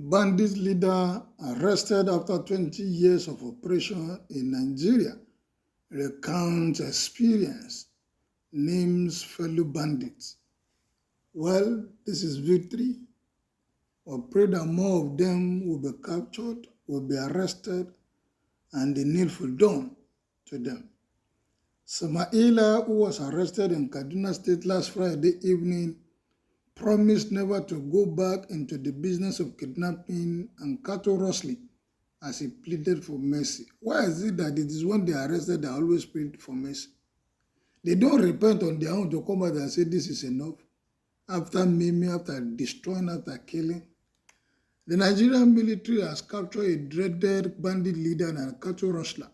Bandit leader arrested after 20 years of operation in Nigeria recounts experience, names fellow bandits. Well, this is victory. We pray that more of them will be captured, will be arrested, and the needful done to them. Samaila, who was arrested in Kaduna State last Friday evening, promised never to go back into the business of kidnapping and cattle rustling as he pleaded for mercy. Why is it that it is when they are arrested they always plead for mercy? They don't repent on their own to come out and say this is enough. After maiming, after destroying, after killing. The Nigerian military has captured a dreaded bandit leader and cattle rustler,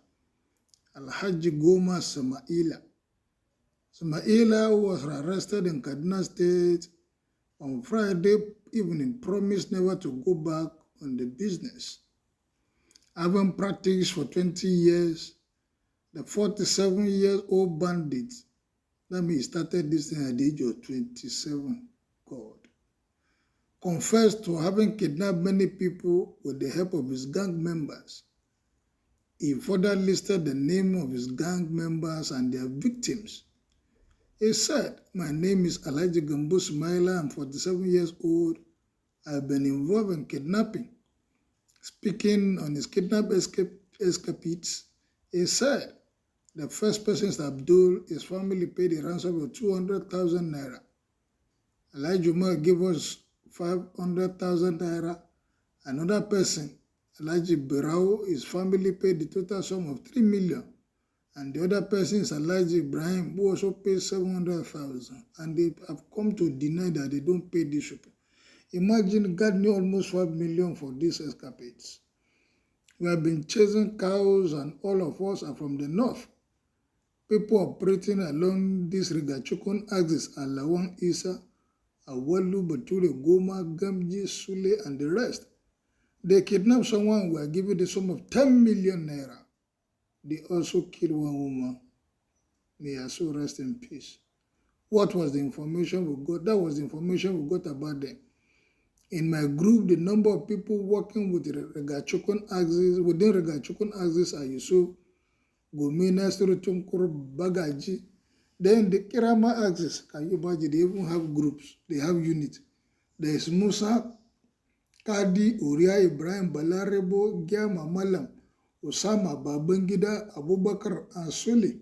Alhaji Goma Samaila. Samaila, who was arrested in Kaduna State on Friday evening, promised never to go back on the business. Having practiced for 20 years, the 47-year-old bandit, that means he started this thing at the age of 27, God, confessed to having kidnapped many people with the help of his gang members. He further listed the name of his gang members and their victims. He said, "My name is Alhaji Gambo Smaila. I'm 47 years old. I've been involved in kidnapping." Speaking on his kidnap escapades, he said, "The first person is Abdul. His family paid a ransom of 200,000 naira. Alhaji Umar gave us 500,000 naira. Another person, Alhaji Birao, his family paid the total sum of 3 million. And the other person is Alhaji Ibrahim, who also paid 700,000. And they have come to deny that they don't pay these people. Imagine gathering almost 5 million for these escapades. We have been chasing cows and all of us are from the north. People operating along this Rigachukun axis are Lawan Isa, Awalu, Bature, Goma, Gamji, Sule, and the rest. They kidnapped someone and were given the sum of 10 million naira. They also killed one woman. May her soul rest in peace. What was the information we got? That was the information we got about them. In my group, the number of people working with Rigachukun axis, within Rigachukun axis are Yusuf, Gomina, Surutunkuru, Bagaji. Then the Kirama axis, can you imagine? They even have groups, they have units. There is Musa, Kadi, Uriah, Ibrahim, Balarebo, Gyama, Malam, Osama, Babangida, Abubakar, and Sule.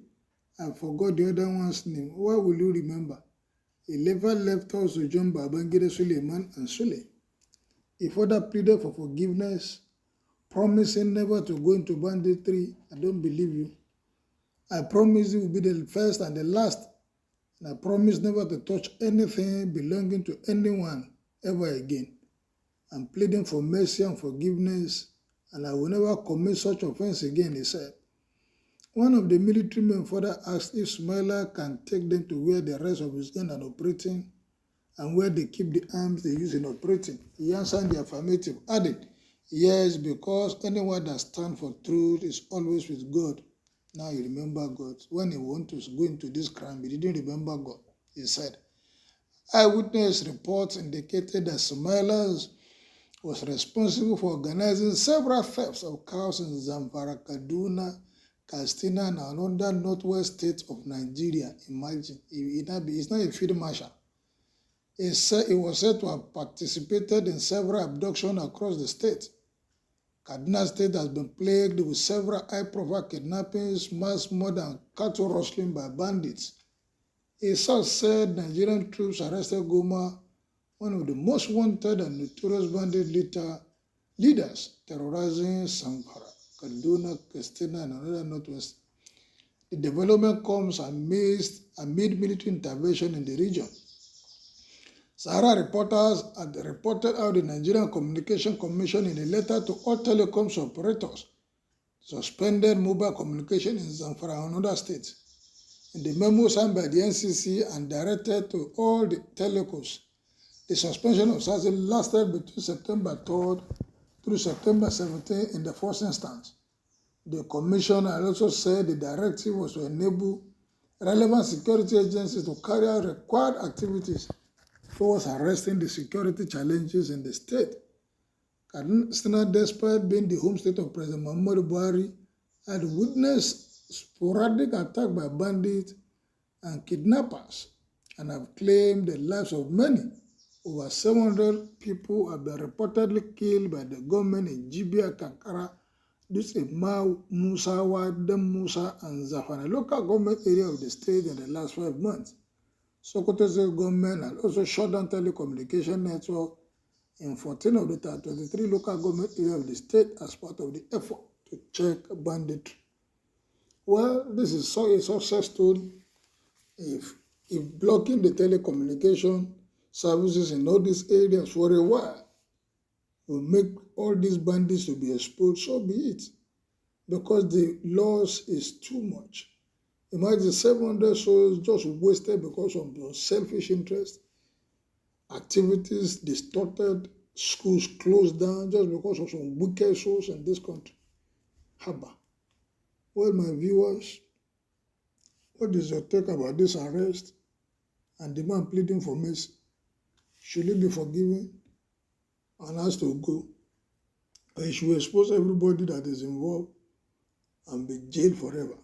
I forgot the other one's name. Why will you remember? He never left us to join Babangida, Suleiman, and Sule. He further pleaded for forgiveness, promising never to go into banditry. I don't believe you. I promise you will be the first and the last. And I promise never to touch anything belonging to anyone ever again. I'm pleading for mercy and forgiveness, and I will never commit such offense again, he said. One of the military men further asked if Smaila can take them to where the rest of his gang are operating and where they keep the arms they use in operating. He answered the affirmative, added, "Yes, because anyone that stands for truth is always with God." Now you remember God. When he wanted to go into this crime, he didn't remember God. He said, eyewitness reports indicated that Smaila was responsible for organizing several thefts of cows in Zamfara, Kaduna, Katsina, and another northwest states of Nigeria. Imagine, he's not a field marshal. He was said to have participated in several abductions across the state. Kaduna State has been plagued with several high-profile kidnappings, mass murder, and cattle rustling by bandits. A source said Nigerian troops arrested Goma, one of the most wanted and notorious bandit leaders, terrorizing Zamfara, Kaduna, Katsina, and another northwest. The development comes amid military intervention in the region. Sahara reporters had reported how the Nigerian Communication Commission in a letter to all telecoms operators suspended mobile communication in Zamfara and other states. In the memo signed by the NCC and directed to all the telecoms, the suspension of service lasted between September 3rd through September 17th in the first instance. The Commission had also said the directive was to enable relevant security agencies to carry out required activities towards arresting the security challenges in the state. Katsina, despite being the home state of President Muhammadu Buhari, had witnessed sporadic attacks by bandits and kidnappers and have claimed the lives of many. Over 700 people have been reportedly killed by the government in Jibia, Kankara, Dutse-Ma, Musawa, Dem Musa, and Zafana local government area of the state in the last 5 months. Sokoto State government has also shut down telecommunication network in 14 of the 23 local government areas of the state as part of the effort to check banditry. Well, this is a success story. If blocking the telecommunication services in all these areas for a while will make all these bandits to be exposed, so be it. Because the loss is too much. Imagine 700 souls just wasted because of your selfish interest, activities distorted, schools closed down just because of some wicked souls in this country. Haba. Well, my viewers, what is your take about this arrest and the man pleading for mercy? Should he be forgiven and asked to go? Or he should expose everybody that is involved and be jailed forever?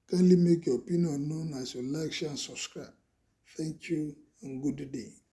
Kindly make your opinion known as you like, share, and subscribe. Thank you and good day.